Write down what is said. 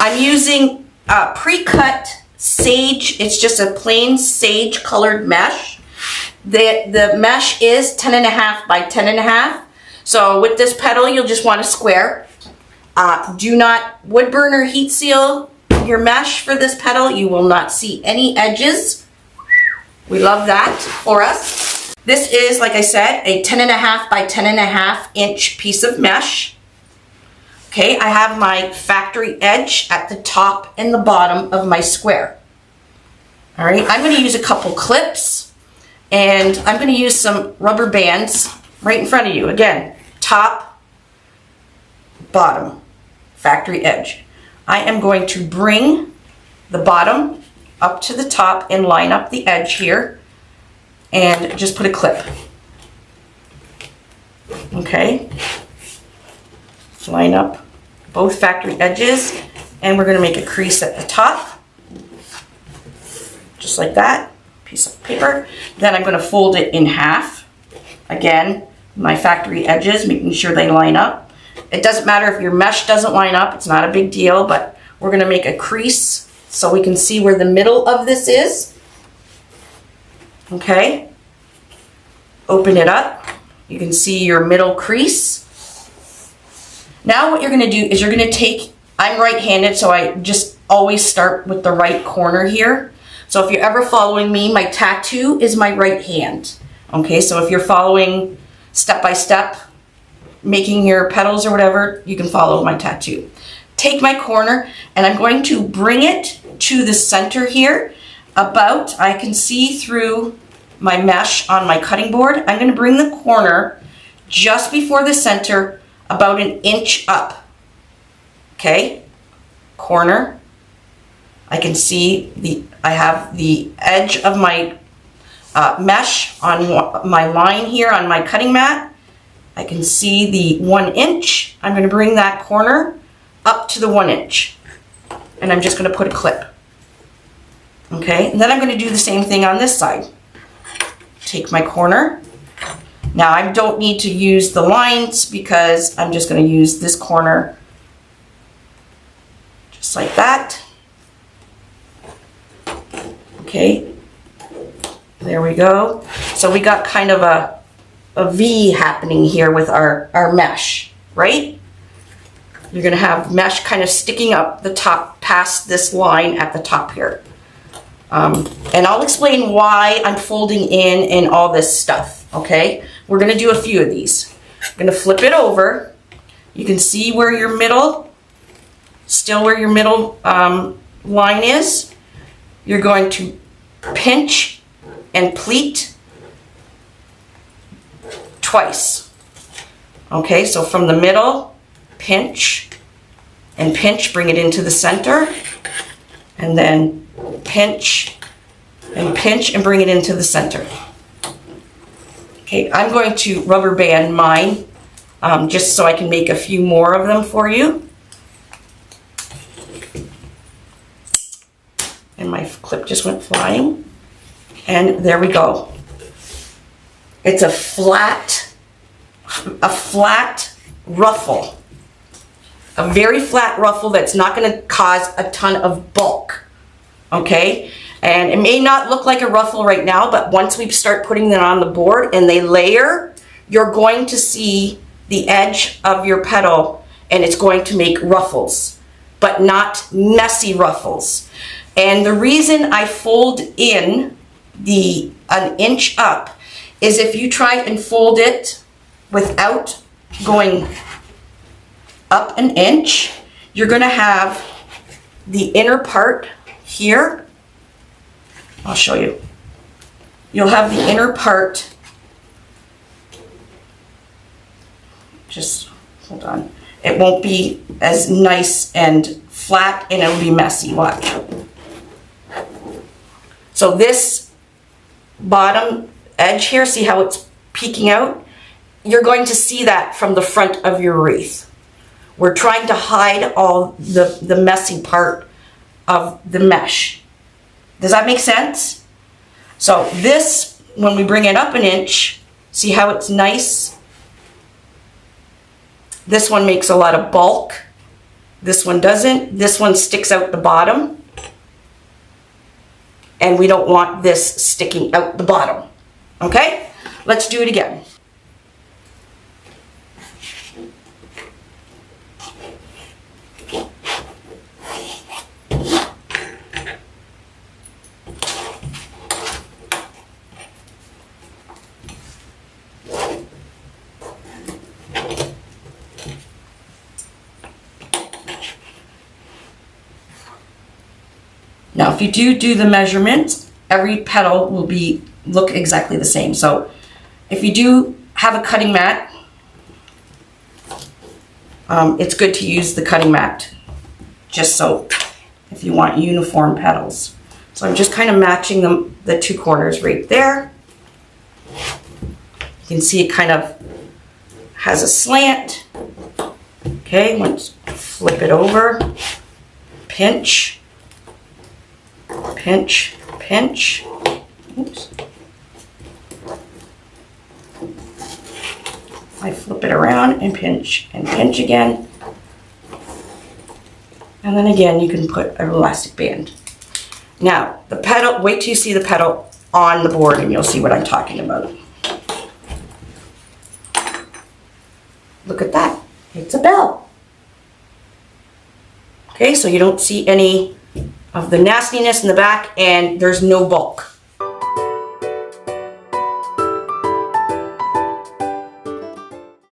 I'm using pre-cut sage. It's just a plain sage colored mesh. The mesh is 10.5 by 10.5. So with this petal, you'll just want a square. Do not wood burn or heat seal your mesh for this petal. You will not see any edges. We love that for us. This is, like I said, a 10.5 by 10.5 inch piece of mesh. Okay, I have my factory edge at the top and the bottom of my square. All right, I'm going to use a couple clips, and I'm going to use some rubber bands right in front of you. Again, top, bottom, factory edge. I am going to bring the bottom up to the top and line up the edge here and just put a clip. Okay. Line up both factory edges, and we're going to make a crease at the top. Just like that. Piece of paper. Then I'm going to fold it in half. Again, my factory edges, making sure they line up. It doesn't matter if your mesh doesn't line up, it's not a big deal, but we're going to make a crease so we can see where the middle of this is. Okay. Open it up. You can see your middle crease. Now what you're going to do is you're going to take, I'm right-handed, so I just always start with the right corner here. So if you're ever following me, my tattoo is my right hand. Okay, so if you're following step by step, making your petals or whatever, you can follow my tattoo. Take my corner, and I'm going to bring it to the center here. About, I can see through my mesh on my cutting board. I'm going to bring the corner just before the center, about an inch up. Okay, corner. I can see I have the edge of my mesh on my line here on my cutting mat. I can see the 1 inch. I'm going to bring that corner up to the 1 inch, and I'm just going to put a clip. Okay, and then I'm going to do the same thing on this side. Take my corner. Now I don't need to use the lines because I'm just going to use this corner just like that. Okay, there we go. So we got kind of a V happening here with our mesh, right? You're going to have mesh kind of sticking up the top past this line at the top here. And I'll explain why I'm folding in and all this stuff, okay? We're going to do a few of these. I'm going to flip it over. You can see where your middle, still where your middle line is. You're going to pinch and pleat twice. Okay, so from the middle, pinch and pinch, bring it into the center, and then pinch and bring it into the center. Okay, I'm going to rubber band mine just so I can make a few more of them for you. And my clip just went flying. And there we go. It's a flat ruffle. A very flat ruffle that's not going to cause a ton of bulk. Okay? And it may not look like a ruffle right now, but once we start putting them on the board and they layer, you're going to see the edge of your petal, and it's going to make ruffles, but not messy ruffles. And the reason I fold in an inch up is if you try and fold it without going up an inch, you're going to have the inner part here. I'll show you. You'll have the inner part, just hold on. It won't be as nice and flat, and it'll be messy. Watch. So this bottom edge here, see how it's peeking out? You're going to see that from the front of your wreath. We're trying to hide all the messy part of the mesh. Does that make sense? So this, when we bring it up an inch, see how it's nice? This one makes a lot of bulk. This one doesn't. This one sticks out the bottom. And we don't want this sticking out the bottom. Okay? Let's do it again. Now, if you do the measurements, every petal will look exactly the same. So if you do have a cutting mat, it's good to use the cutting mat, just so if you want uniform petals. So I'm just kind of matching the two corners right there. You can see it kind of has a slant. Okay, let's flip it over, pinch. Pinch, pinch. Oops. I flip it around and pinch again. And then again, you can put an elastic band. Now, the petal, wait till you see the petal on the board and you'll see what I'm talking about. Look at that. It's a bell. Okay, so you don't see any of the nastiness in the back, and there's no bulk.